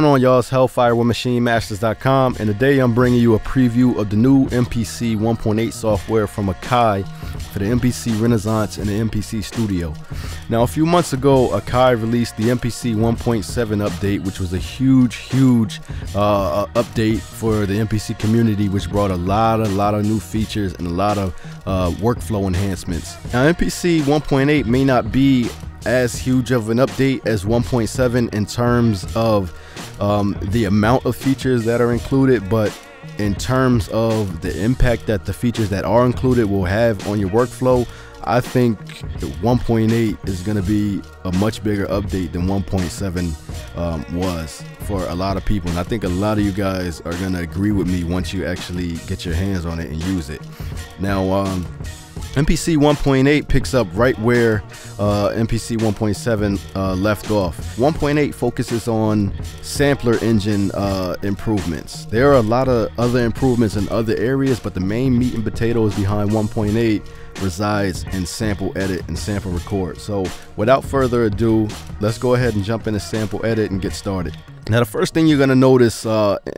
going on, y'all? It's Hellfire with MachineMasters.com, and today I'm bringing you a preview of the new MPC 1.8 software from Akai for the MPC Renaissance and the MPC Studio. Now, a few months ago, Akai released the MPC 1.7 update, which was a huge update for the MPC community, which brought a lot of new features and a lot of workflow enhancements. Now, MPC 1.8 may not be as huge of an update as 1.7 in terms of the amount of features that are included, but in terms of the impact that the features that are included will have on your workflow, I think 1.8 is going to be a much bigger update than 1.7 was for a lot of people, and I think a lot of you guys are going to agree with me once you actually get your hands on it and use it. Now, MPC 1.8 picks up right where MPC 1.7 left off. 1.8 focuses on sampler engine improvements. There are a lot of other improvements in other areas, but the main meat and potatoes behind 1.8 resides in sample edit and sample record. So without further ado, let's go ahead and jump into sample edit and get started. Now, the first thing you're going to notice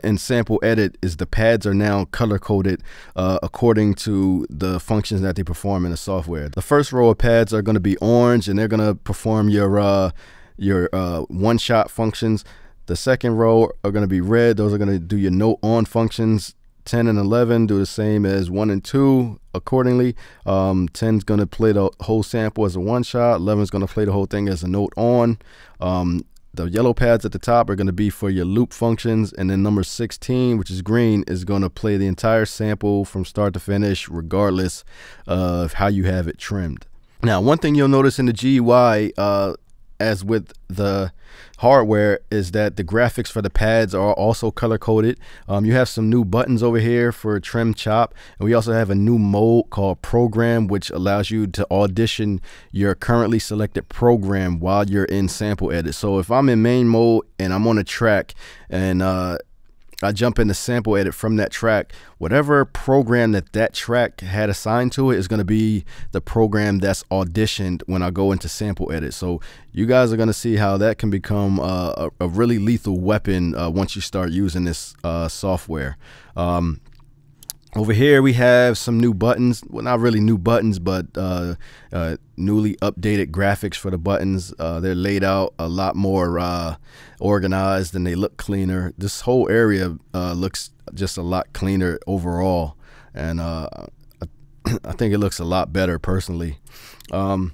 in sample edit is the pads are now color coded according to the functions that they perform in the software. The first row of pads are going to be orange, and they're going to perform your one-shot functions. The second row are going to be red. Those are going to do your note on functions. 10 and 11 do the same as 1 and 2 accordingly. 10 is going to play the whole sample as a one shot. 11 is going to play the whole thing as a note on. The yellow pads at the top are going to be for your loop functions, and then number 16, which is green, is going to play the entire sample from start to finish regardless of how you have it trimmed. Now, one thing you'll notice in the GUI, as with the hardware, is that the graphics for the pads are also color coded. You have some new buttons over here for trim, chop, and we also have a new mode called program, which allows you to audition your currently selected program while you're in sample edit. So if I'm in main mode and I'm on a track and I jump into sample edit from that track, whatever program that track had assigned to it is going to be the program that's auditioned when I go into sample edit. So you guys are going to see how that can become a really lethal weapon once you start using this software. Over here we have some new buttons. Well, not really new buttons, but newly updated graphics for the buttons. They're laid out a lot more organized, and they look cleaner. This whole area looks just a lot cleaner overall, and I think it looks a lot better personally. On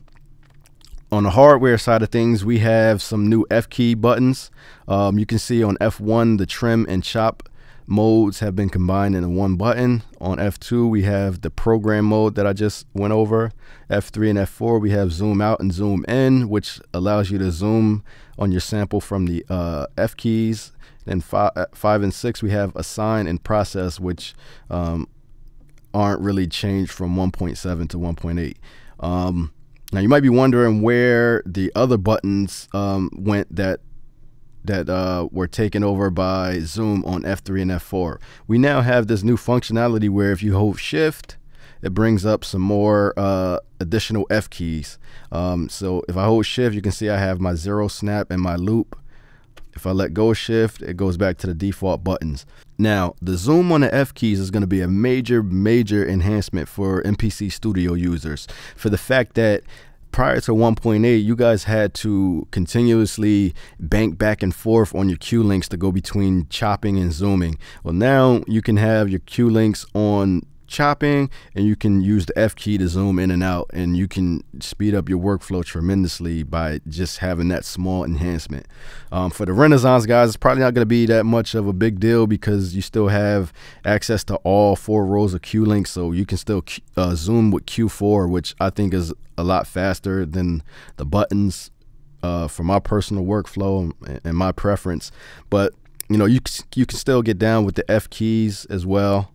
the hardware side of things, we have some new F key buttons. You can see on F1 the trim and chop modes have been combined into one button. On F2 we have the program mode that I just went over. F3 and F4 we have zoom out and zoom in, which allows you to zoom on your sample from the F keys. Then 5 and 6 we have assign and process, which aren't really changed from 1.7 to 1.8. Now you might be wondering where the other buttons went that were taken over by zoom on F3 and F4. We now have this new functionality where if you hold shift, it brings up some more additional F keys. So if I hold shift, you can see I have my 0 snap and my loop. If I let go of shift, it goes back to the default buttons. Now, the zoom on the F keys is going to be a major enhancement for MPC Studio users, for the fact that prior to 1.8, you guys had to continuously bank back and forth on your qlinks to go between chopping and zooming. Well, now you can have your qlinks on chopping, and you can use the F key to zoom in and out, and you can speed up your workflow tremendously by just having that small enhancement. For the Renaissance guys, it's probably not going to be that much of a big deal because you still have access to all 4 rows of qlinks, so you can still zoom with Q4, which I think is a lot faster than the buttons for my personal workflow and my preference. But you know, you can still get down with the F keys as well.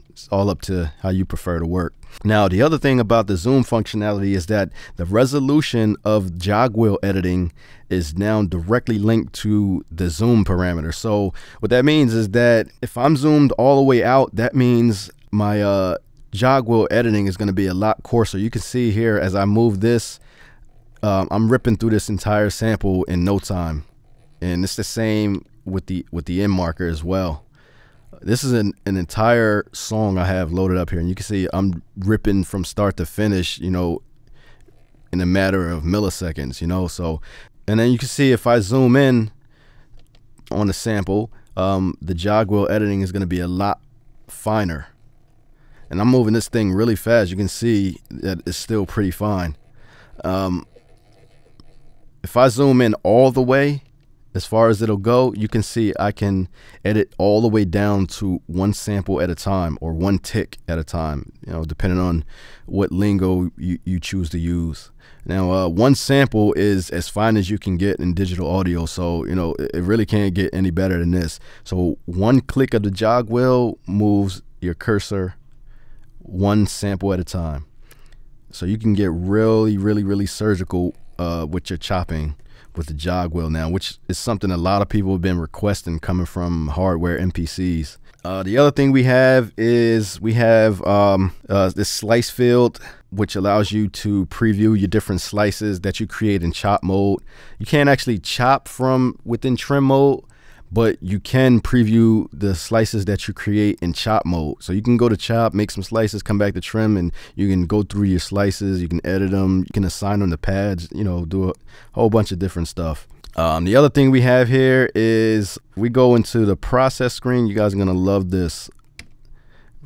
It's all up to how you prefer to work. Now, the other thing about the zoom functionality is that the resolution of jog wheel editing is now directly linked to the zoom parameter. So what that means is that if I'm zoomed all the way out, that means my jog wheel editing is going to be a lot coarser. You can see here as I move this, I'm ripping through this entire sample in no time, and it's the same with the end marker as well. This is an entire song I have loaded up here, and you can see I'm ripping from start to finish, you know, in a matter of milliseconds, you know. So, and then you can see if I zoom in on the sample, the jog wheel editing is going to be a lot finer, and I'm moving this thing really fast. You can see that it's still pretty fine. If I zoom in all the way as far as it'll go, you can see I can edit all the way down to one sample at a time, or one tick at a time, you know, depending on what lingo you choose to use. Now, one sample is as fine as you can get in digital audio, so you know it really can't get any better than this. So one click of the jog wheel moves your cursor one sample at a time, so you can get really surgical with your chopping with the jog wheel now, which is something a lot of people have been requesting coming from hardware MPCs. The other thing we have is this slice field, which allows you to preview your different slices that you create in chop mode. You can't actually chop from within trim mode, but you can preview the slices that you create in chop mode. So you can go to chop, make some slices, come back to trim, and you can go through your slices, you can edit them, you can assign them to pads, you know, do a whole bunch of different stuff. The other thing we have here is we go into the process screen. You guys are gonna love this.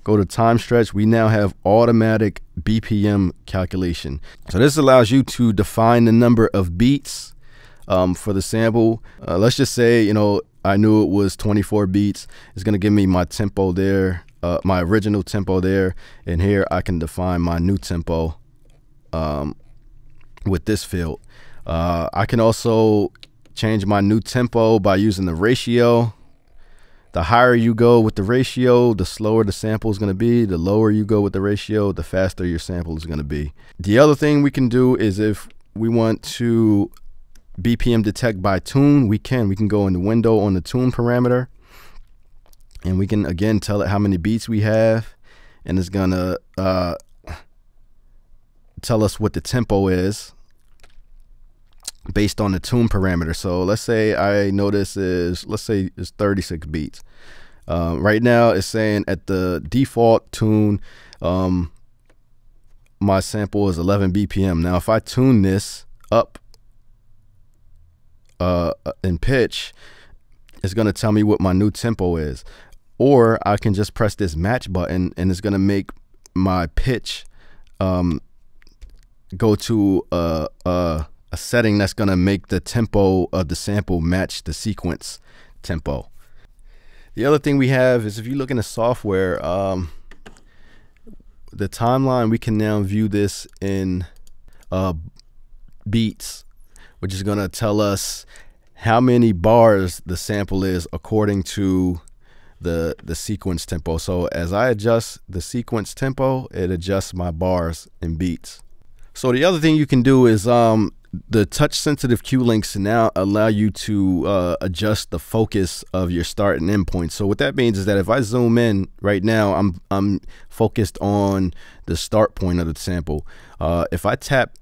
Go to time stretch. We now have automatic BPM calculation. So this allows you to define the number of beats for the sample. Let's just say, you know, I knew it was 24 beats. It's gonna give me my tempo there, my original tempo there, and here I can define my new tempo with this field. I can also change my new tempo by using the ratio. The higher you go with the ratio, the slower the sample is going to be. The lower you go with the ratio, the faster your sample is going to be. The other thing we can do is if we want to BPM detect by tune, we can go in the window on the tune parameter, and we can again tell it how many beats we have, and it's going to tell us what the tempo is based on the tune parameter. So let's say I know this is, let's say it's 36 beats. Right now it's saying at the default tune, my sample is 11 BPM. Now if I tune this up in pitch, it's going to tell me what my new tempo is. Or I can just press this match button, and it's going to make my pitch go to a setting that's going to make the tempo of the sample match the sequence tempo. The other thing we have is if you look in the software, the timeline, we can now view this in beats, which is going to tell us how many bars the sample is according to the sequence tempo. So as I adjust the sequence tempo, it adjusts my bars in beats. So the other thing you can do is the touch sensitive qlinks now allow you to adjust the focus of your start and end point. So what that means is that if I zoom in right now, I'm focused on the start point of the sample. If I tap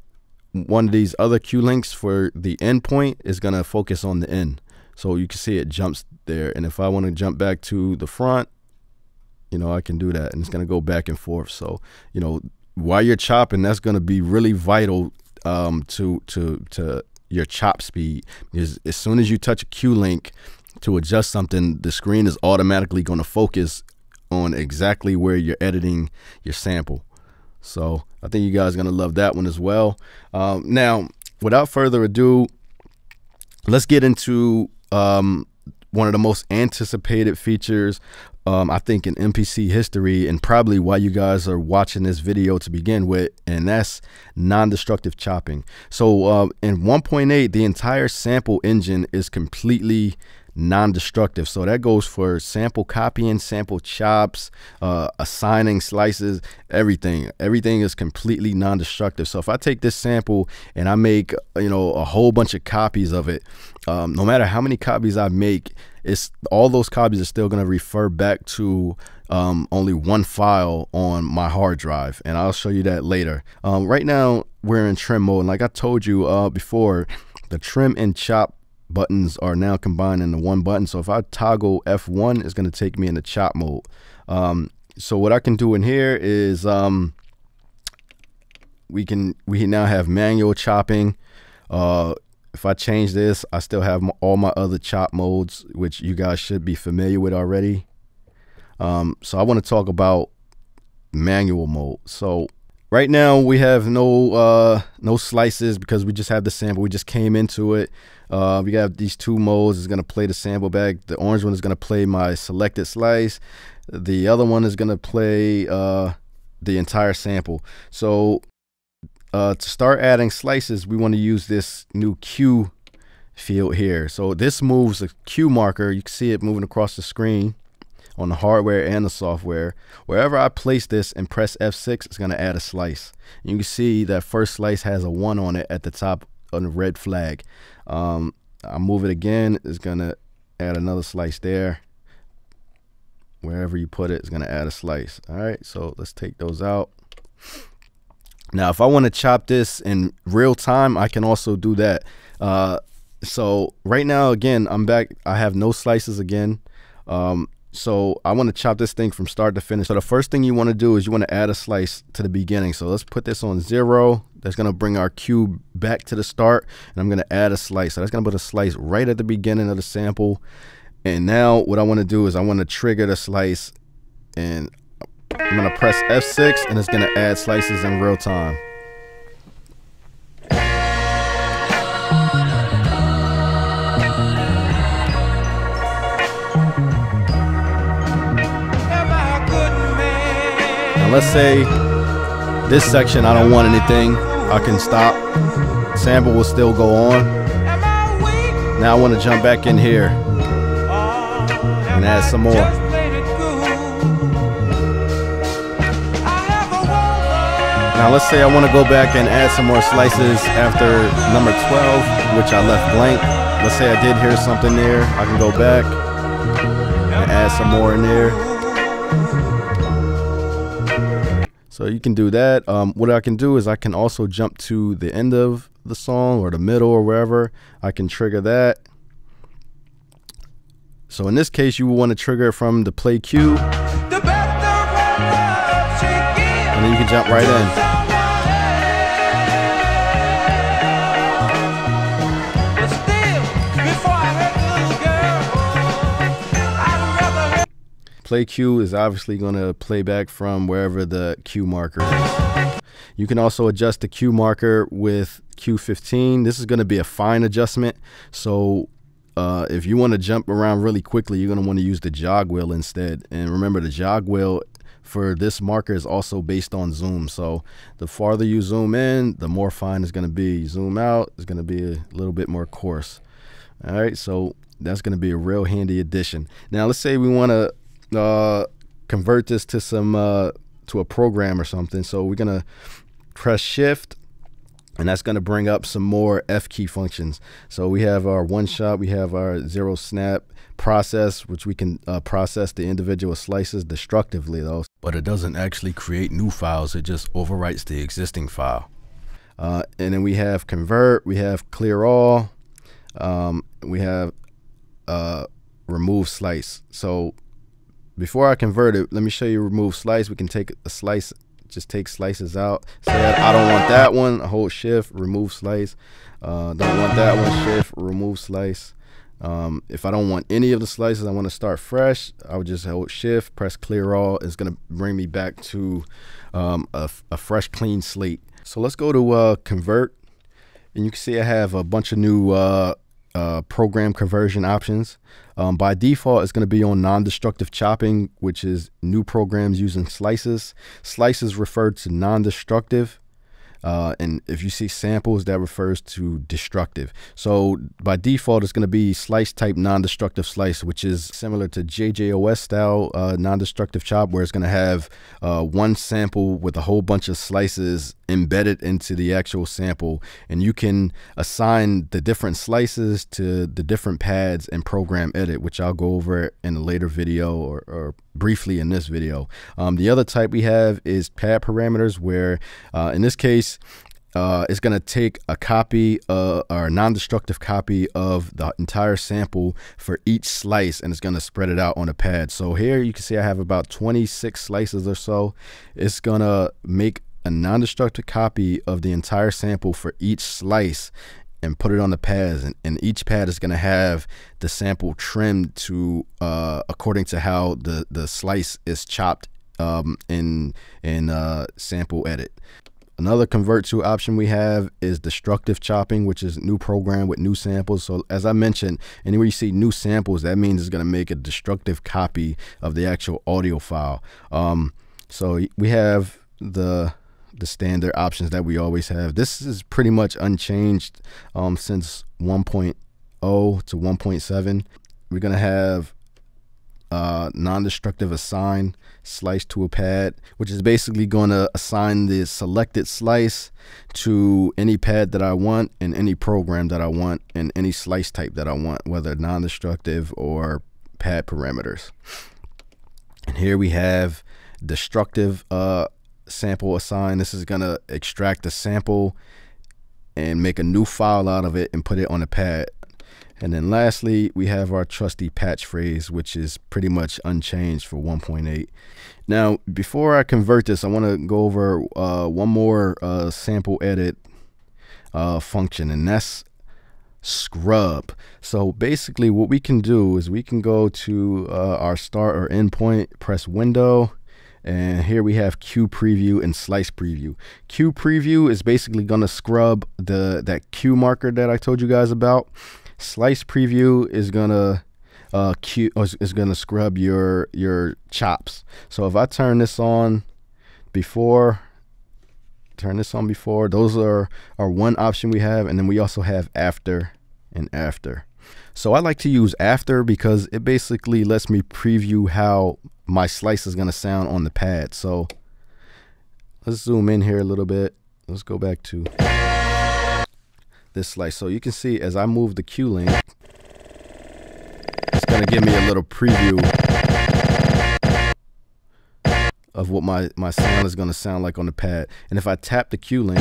one of these other qlinks for the end point, it's gonna focus on the end. So you can see it jumps there. And if I want to jump back to the front, you know, I can do that, and it's gonna go back and forth. So, you know, while you're chopping, that's gonna be really vital to your chop speed, because as soon as you touch a qlink to adjust something, the screen is automatically going to focus on exactly where you're editing your sample. So I think you guys are going to love that one as well. Now, without further ado, let's get into one of the most anticipated features I think in MPC history, and probably why you guys are watching this video to begin with, and that's non-destructive chopping. So in 1.8, the entire sample engine is completely non-destructive. So that goes for sample copying, sample chops, assigning slices, everything is completely non-destructive. So if I take this sample and I make, you know, a whole bunch of copies of it, no matter how many copies I make, all those copies are still going to refer back to only one file on my hard drive, and I'll show you that later. Right now we're in trim mode, and like I told you before, the trim and chop buttons are now combined into one button. So if I toggle F1, it's going to take me into chop mode. So what I can do in here is we now have manual chopping. If I change this, I still have all my other chop modes, which you guys should be familiar with already. So I want to talk about manual mode. So right now we have no slices because we just have the sample. We just came into it. We got these two modes. It's going to play the sample back. The orange one is going to play my selected slice. The other one is going to play the entire sample. So to start adding slices, we want to use this new Q field here. So this moves a Q marker. You can see it moving across the screen on the hardware and the software. Wherever I place this and press F6, it's going to add a slice. You can see that first slice has a 1 on it at the top on the red flag. I'll move it again. It's going to add another slice there. Wherever you put it, it's going to add a slice. All right, so let's take those out. Now, if I want to chop this in real time, I can also do that. So right now, again, I'm back. I have no slices again. So I want to chop this thing from start to finish. So the first thing you want to do is you want to add a slice to the beginning. So let's put this on 0. That's going to bring our cube back to the start. And I'm going to add a slice. So that's going to put a slice right at the beginning of the sample. And now what I want to do is I want to trigger the slice. And I'm going to press F6 and it's going to add slices in real time. Let's say this section I don't want anything, I can stop. Sample will still go on. Now I want to jump back in here and add some more. Now let's say I want to go back and add some more slices after number 12, which I left blank. Let's say I did hear something there. I can go back and add some more in there. So you can do that. What I can do is I can also jump to the end of the song or the middle or wherever. I can trigger that. So in this case, you will want to trigger it from the play cue. And then you can jump right in. Play cue is obviously going to play back from wherever the cue marker is. You can also adjust the cue marker with Q15. This is going to be a fine adjustment. So if you want to jump around really quickly, you're going to want to use the jog wheel instead. And remember, the jog wheel for this marker is also based on zoom. So the farther you zoom in, the more fine it's going to be. Zoom out, it's going to be a little bit more coarse. All right, so that's going to be a real handy addition. Now let's say we want to convert this to some to a program or something. So we're gonna press shift, and that's gonna bring up some more F key functions. So we have our one shot, we have our zero snap process, which we can process the individual slices destructively though, but it doesn't actually create new files. It just overwrites the existing file. And then we have convert, we have clear all, we have remove slice. So before I convert it, let me show you remove slice. We can take a slice, just take slices out. Say I don't want that one, hold shift, remove slice. Don't want that one, shift, remove slice. If I don't want any of the slices, I want to start fresh, I would just hold shift, press clear all. It's going to bring me back to a fresh, clean slate. So let's go to convert, and you can see I have a bunch of new program conversion options. By default, it's going to be on non-destructive chopping, which is new programs using slices. Slices refer to non-destructive, and if you see samples, that refers to destructive. So by default, it's going to be slice type non-destructive slice, which is similar to JJOS style non-destructive chop, where it's going to have one sample with a whole bunch of slices embedded into the actual sample, and you can assign the different slices to the different pads and program edit, which I'll go over in a later video or briefly in this video. The other type we have is pad parameters, where in this case it's going to take a copy or a non-destructive copy of the entire sample for each slice, and it's going to spread it out on a pad. So here you can see I have about 26 slices or so. It's going to make a non-destructive copy of the entire sample for each slice and put it on the pads, and each pad is going to have the sample trimmed to according to how the slice is chopped in sample edit. Another convert to option we have is destructive chopping, which is new program with new samples. So as I mentioned, anywhere you see new samples, that means it's going to make a destructive copy of the actual audio file. So we have the standard options that we always have. This is pretty much unchanged since 1.0 to 1.7. We're going to have non-destructive assign slice to a pad, which is basically going to assign the selected slice to any pad that I want and any program that I want and any slice type that I want, whether non-destructive or pad parameters. And here we have destructive sample assign. This is going to extract the sample and make a new file out of it and put it on a pad. And then lastly, we have our trusty patch phrase, which is pretty much unchanged for 1.8. Now, before I convert this, I want to go over one more sample edit function, and that's scrub. So basically what we can do is we can go to our start or end point, press window, and here we have Q preview and slice preview. Q preview is basically going to scrub that Q marker that I told you guys about. Slice preview is gonna scrub your chops. So if I turn this on before, those are one option we have, and then we also have after and after. So I like to use after because it basically lets me preview how my slice is gonna sound on the pad. So let's zoom in here a little bit. Let's go back to this slice. So you can see as I move the qlink, it's going to give me a little preview of what my sound is going to sound like on the pad. And if I tap the qlink,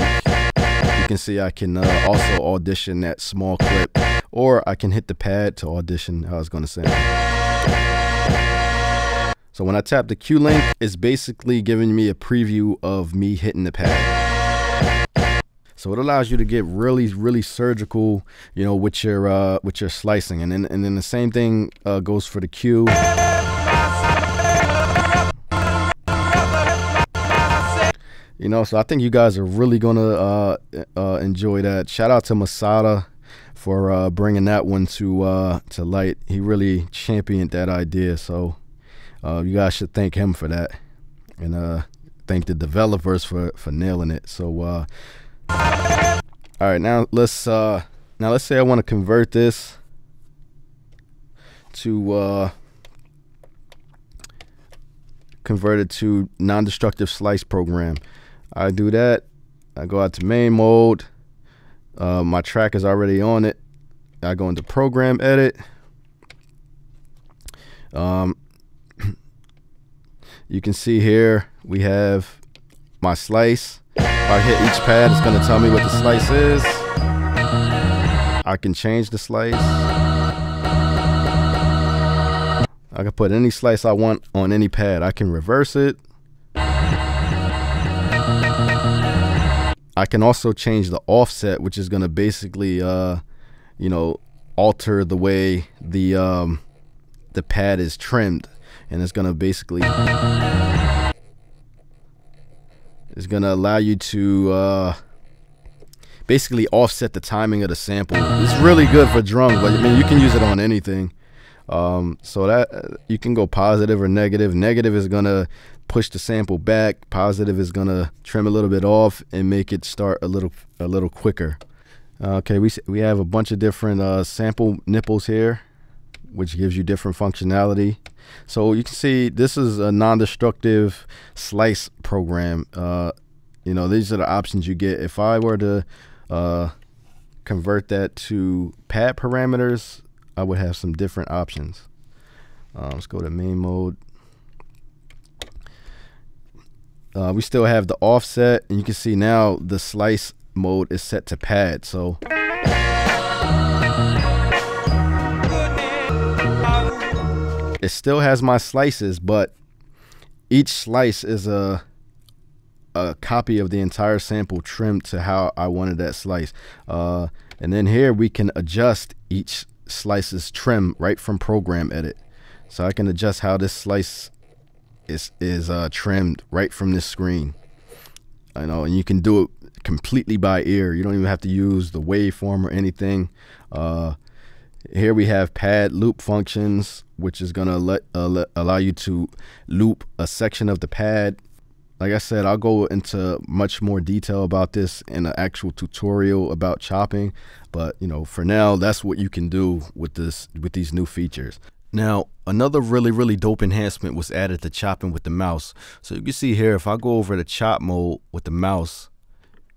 you can see I can also audition that small clip, or I can hit the pad to audition how it's going to sound. So when I tap the qlink, it's basically giving me a preview of me hitting the pad. So it allows you to get really surgical, you know, with your slicing, and then the same thing goes for the Q. You know, so I think you guys are really gonna enjoy that. Shout out to Masada for bringing that one to light. He really championed that idea. So you guys should thank him for that, and thank the developers for nailing it. So. All right, now let's say I want to convert this to non-destructive slice program. I do that. I go out to main mode. My track is already on it. I go into program edit. You can see here we have my slice. If I hit each pad, it's going to tell me what the slice is. I can change the slice. I can put any slice I want on any pad. I can reverse it. I can also change the offset, which is going to basically, you know, alter the way the pad is trimmed, and it's going to basically. It's going to allow you to basically offset the timing of the sample. It's really good for drums, but I mean, you can use it on anything. So that you can go positive or negative. Negative is going to push the sample back. Positive is going to trim a little bit off and make it start a little quicker. Okay, we have a bunch of different sample nipples here, which gives you different functionality. So you can see this is a non-destructive slice program. You know, these are the options you get. If I were to convert that to pad parameters, I would have some different options. Let's go to main mode. We still have the offset, and you can see now the slice mode is set to pad. So it still has my slices, but each slice is a copy of the entire sample trimmed to how I wanted that slice. And then here we can adjust each slice's trim right from Program Edit. So I can adjust how this slice is trimmed right from this screen. I know, and you can do it completely by ear. You don't even have to use the waveform or anything. Here we have pad loop functions, which is gonna allow you to loop a section of the pad. Like I said, I'll go into much more detail about this in an actual tutorial about chopping, but you know, for now, that's what you can do with these new features. Now, another really dope enhancement was added to chopping with the mouse. So you can see here, if I go over to chop mode with the mouse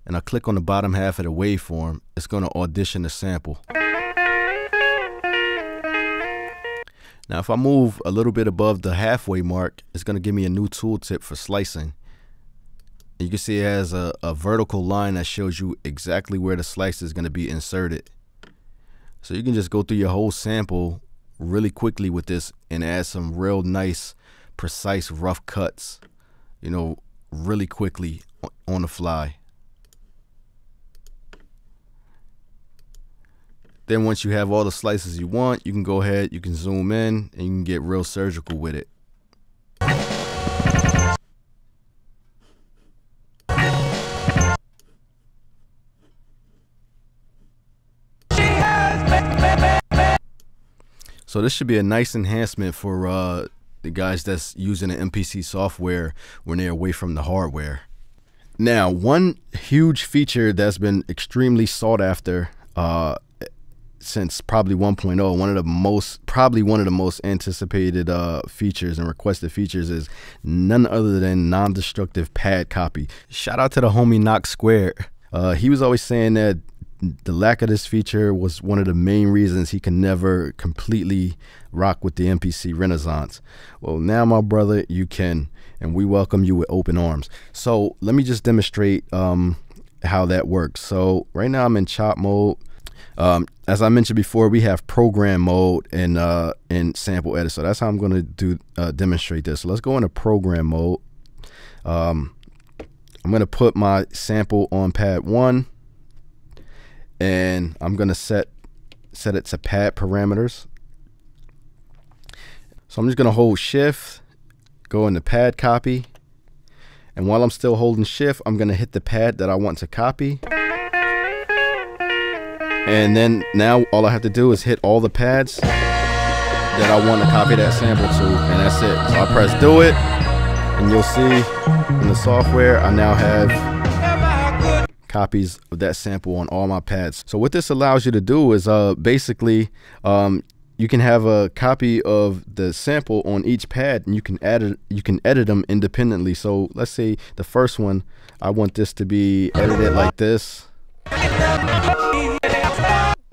and I click on the bottom half of the waveform, it's going to audition the sample. Now, if I move a little bit above the halfway mark, it's going to give me a new tooltip for slicing. You can see it has a vertical line that shows you exactly where the slice is going to be inserted. So you can just go through your whole sample really quickly with this and add some real nice, precise, rough cuts, you know, really quickly on the fly. Then once you have all the slices you want, you can go ahead, you can zoom in, and you can get real surgical with it. So this should be a nice enhancement for the guys that's using the MPC software when they're away from the hardware. Now, one huge feature that's been extremely sought after since probably 1.0, probably one of the most anticipated features and requested features is none other than non-destructive pad copy. Shout out to the homie Knox Squared. He was always saying that the lack of this feature was one of the main reasons he can never completely rock with the MPC Renaissance. Well, now, my brother, you can, and we welcome you with open arms. So let me just demonstrate how that works. So right now I'm in chop mode. As I mentioned before, we have program mode in sample edit. So that's how I'm going to demonstrate this. So let's go into program mode. I'm going to put my sample on pad 1. And I'm going to set it to pad parameters. So I'm just going to hold shift, go into pad copy. And while I'm still holding shift, I'm going to hit the pad that I want to copy. And then now all I have to do is hit all the pads that I want to copy that sample to, and that's it. So I press do it, and you'll see in the software I now have copies of that sample on all my pads. So what this allows you to do is basically you can have a copy of the sample on each pad, and you can edit them independently. So let's say the first one, I want this to be edited like this.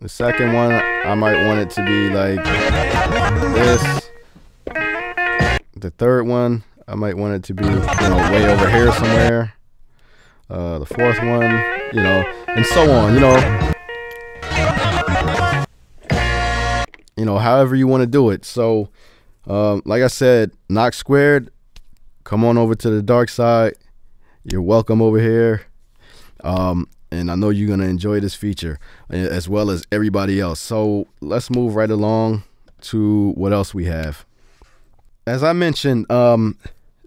The second one, I might want it to be like this. The third one, I might want it to be, you know, way over here somewhere. The fourth one, you know, and so on, you know, however you want to do it. So, like I said, Knox Squared, come on over to the dark side. You're welcome over here. And I know you're going to enjoy this feature as well as everybody else. So let's move right along to what else we have. As I mentioned,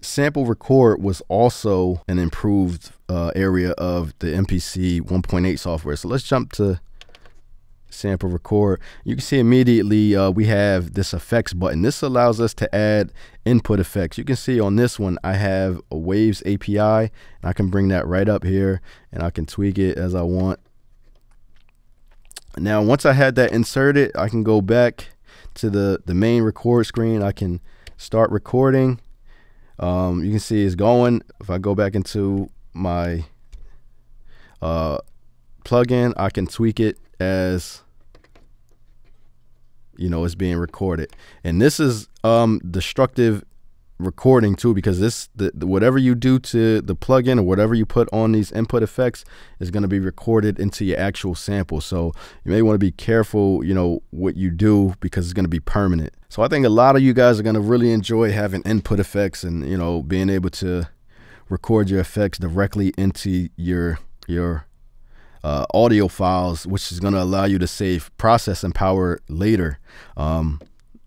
sample record was also an improved area of the MPC 1.8 software. So let's jump to sample record. You can see immediately we have this effects button. This allows us to add input effects. You can see on this one I have a waves API, and I can bring that right up here and I can tweak it as I want. Now once I had that inserted, I can go back to the main record screen. I can start recording. You can see it's going. If I go back into my plugin, I can tweak it as, you know, it's being recorded. And this is destructive recording too, because whatever you do to the plugin or whatever you put on these input effects is going to be recorded into your actual sample. So you may want to be careful, you know, what you do, because it's going to be permanent. So I think a lot of you guys are going to really enjoy having input effects and, you know, being able to record your effects directly into your audio files, which is going to allow you to save processing power later.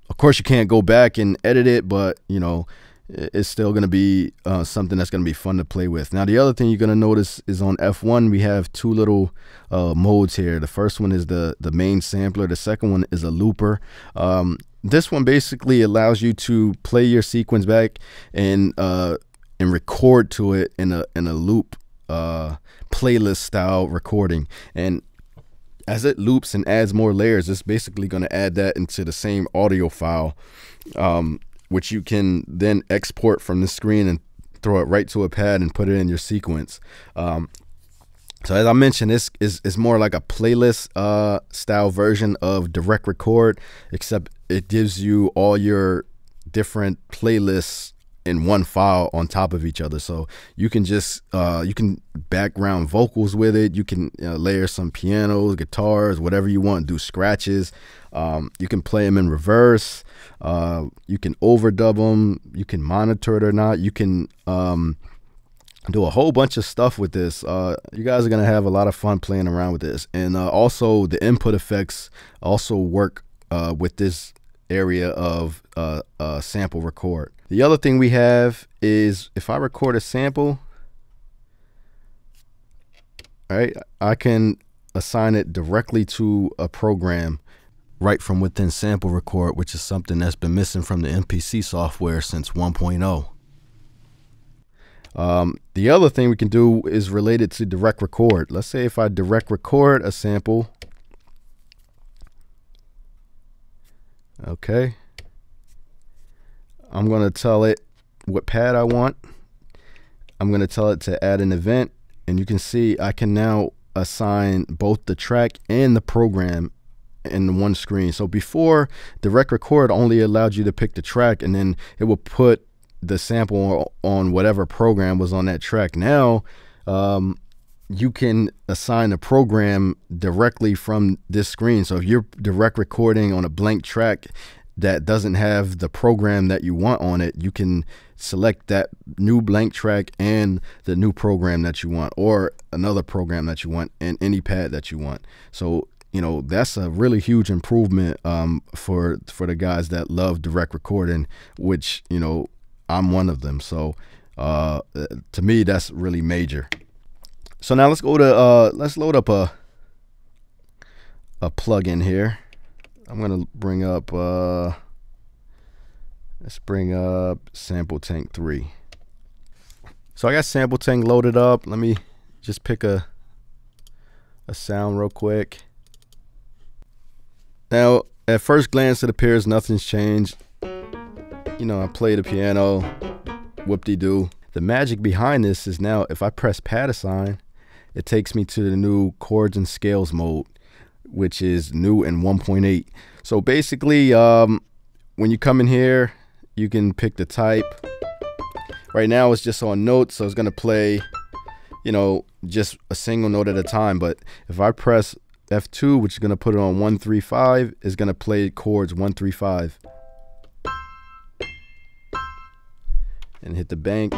Of course, you can't go back and edit it, but, you know, it's still going to be something that's going to be fun to play with. Now, the other thing you're going to notice is on F1, we have two little modes here. The first one is the main sampler. The second one is a looper. This one basically allows you to play your sequence back and record to it in a loop playlist style recording. And as it loops and adds more layers, it's basically going to add that into the same audio file, which you can then export from the screen and throw it right to a pad and put it in your sequence. So as I mentioned, this is more like a playlist style version of direct record, except it gives you all your different playlists in one file on top of each other. So you can just you can background vocals with it. You can layer some pianos, guitars, whatever you want, do scratches. You can play them in reverse. You can overdub them. You can monitor it or not. You can do a whole bunch of stuff with this. You guys are gonna have a lot of fun playing around with this. And also the input effects also work with this area of sample record. The other thing we have is, if I record a sample, right, I can assign it directly to a program right from within sample record, which is something that's been missing from the MPC software since 1.0. The other thing we can do is related to direct record. Let's say if I direct record a sample. Okay. I'm going to tell it what pad I want. I'm going to tell it to add an event, and you can see I can now assign both the track and the program in one screen. So before, direct record only allowed you to pick the track, and then it will put the sample on whatever program was on that track. Now you can assign a program directly from this screen. So if you're direct recording on a blank track that doesn't have the program that you want on it, you can select that new blank track and the new program that you want, or another program that you want, and any pad that you want. So, you know, that's a really huge improvement for the guys that love direct recording, which, you know, I'm one of them. So to me, that's really major. So now let's go to let's load up a plugin here. I'm gonna bring up let's bring up Sample Tank 3. So I got Sample Tank loaded up. Let me just pick a sound real quick. Now at first glance it appears nothing's changed. You know, I play the piano, whoop-de-doo. The magic behind this is now if I press pad assign, it takes me to the new chords and scales mode, which is new in 1.8. So basically, when you come in here, you can pick the type. Right now it's just on notes, so it's gonna play, you know, just a single note at a time. But if I press F2, which is gonna put it on 135, is gonna play chords 135. And hit the bank.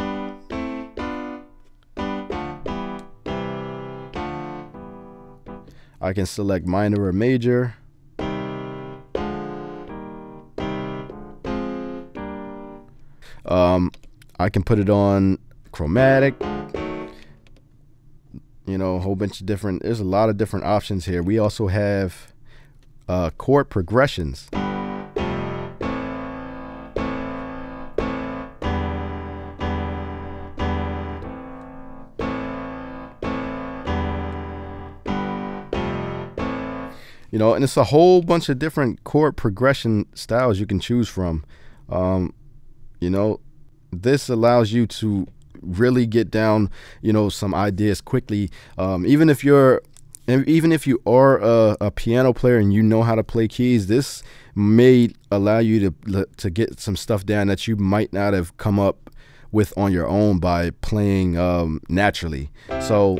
I can select minor or major. I can put it on chromatic. You know, a whole bunch of different, there's a lot of different options here. We also have chord progressions. You know, and it's a whole bunch of different chord progression styles you can choose from. You know, this allows you to really get down, you know, some ideas quickly. Even if you're And even if you are a piano player and you know how to play keys, this may allow you to get some stuff down that you might not have come up with on your own by playing naturally. So,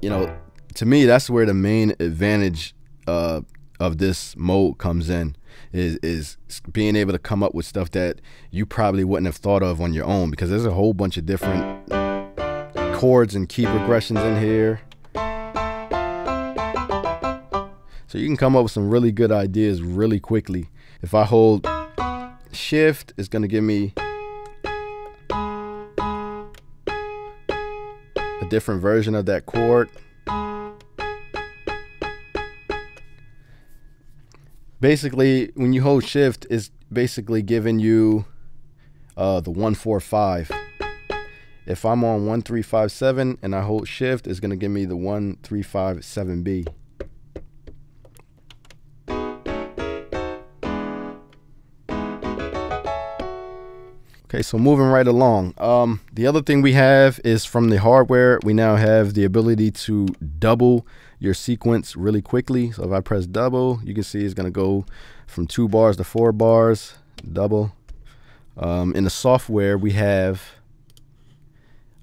you know, to me, that's where the main advantage of this mode comes in, is being able to come up with stuff that you probably wouldn't have thought of on your own, because there's a whole bunch of different chords and key progressions in here. So you can come up with some really good ideas really quickly. If I hold shift, it's going to give me a different version of that chord. Basically, when you hold shift, it's basically giving you the 1-4-5. If I'm on 1-3-5-7 and I hold shift, it's going to give me the 1-3-5-7B. Okay, so moving right along. The other thing we have is from the hardware, we now have the ability to double your sequence really quickly. So if I press double, you can see it's going to go from 2 bars to 4 bars, double. In the software, we have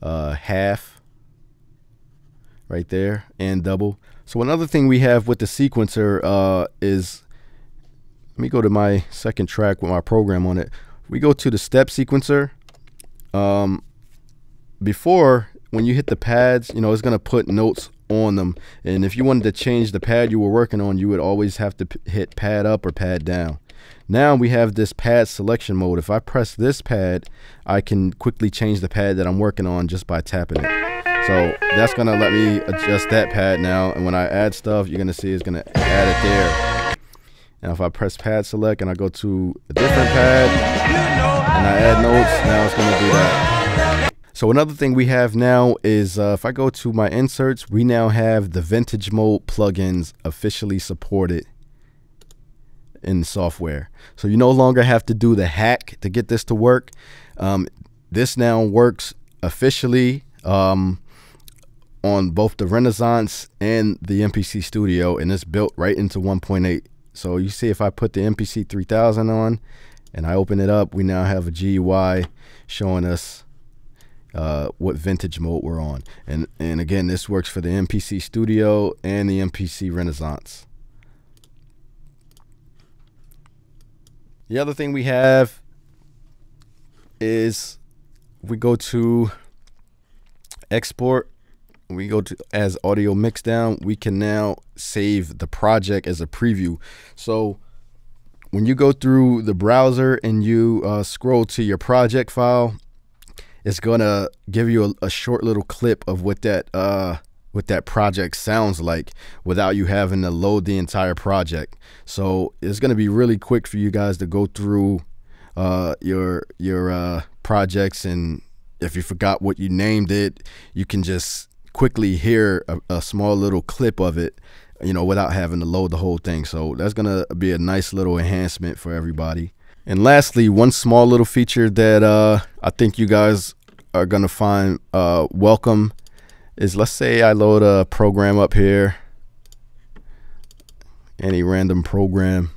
half right there and double. So another thing we have with the sequencer is, let me go to my second track with my program on it. We go to the step sequencer. Before, when you hit the pads, you know, it's going to put notes on them. And if you wanted to change the pad you were working on, you would always have to hit pad up or pad down. Now we have this pad selection mode. If I press this pad, I can quickly change the pad that I'm working on just by tapping it. So that's going to let me adjust that pad now. And when I add stuff, you're going to see it's going to add it there. Now if I press pad select and I go to a different pad and I add notes, now it's going to do that. So another thing we have now is if I go to my inserts, we now have the vintage mode plugins officially supported in the software. So you no longer have to do the hack to get this to work. This now works officially on both the Renaissance and the MPC Studio, and it's built right into 1.8. So you see, if I put the MPC 3000 on and I open it up, we now have a GUI showing us what vintage mode we're on. And again, this works for the MPC Studio and the MPC Renaissance. The other thing we have is we go to export. We go to as audio mixdown, we can now save the project as a preview. So when you go through the browser and you scroll to your project file, it's gonna give you a short little clip of what that project sounds like without you having to load the entire project. So it's gonna be really quick for you guys to go through your projects, and if you forgot what you named it, you can just quickly hear a small little clip of it, you know, without having to load the whole thing. So that's gonna be a nice little enhancement for everybody. And lastly, one small little feature that I think you guys are gonna find welcome is, let's say I load a program up here, any random program,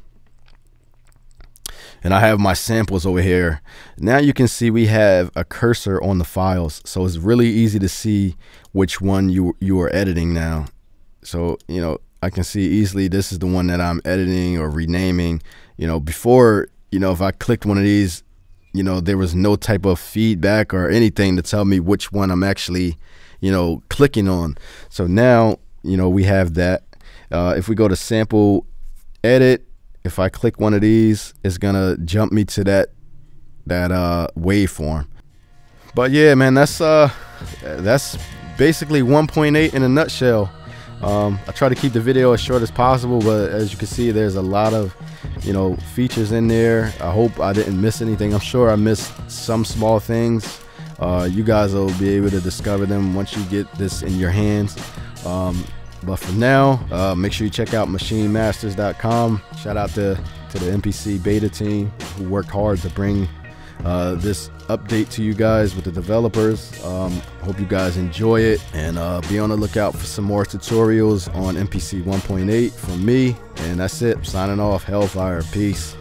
and I have my samples over here. Now you can see we have a cursor on the files, so it's really easy to see which one you are editing now. So, you know, I can see easily this is the one that I'm editing or renaming. You know, before, you know, if I clicked one of these, you know, there was no type of feedback or anything to tell me which one I'm actually, you know, clicking on. So now, you know, we have that. If we go to sample edit, if I click one of these, it's gonna jump me to that waveform. But yeah, man, that's basically 1.8 in a nutshell. I try to keep the video as short as possible, but as you can see, there's a lot of, you know, features in there. I hope I didn't miss anything. I'm sure I missed some small things. You guys will be able to discover them once you get this in your hands. But for now, make sure you check out machinemasters.com. Shout out to the MPC beta team who worked hard to bring this update to you guys with the developers. Hope you guys enjoy it, and be on the lookout for some more tutorials on MPC 1.8 from me. And that's it. Signing off. Hellfire. Peace.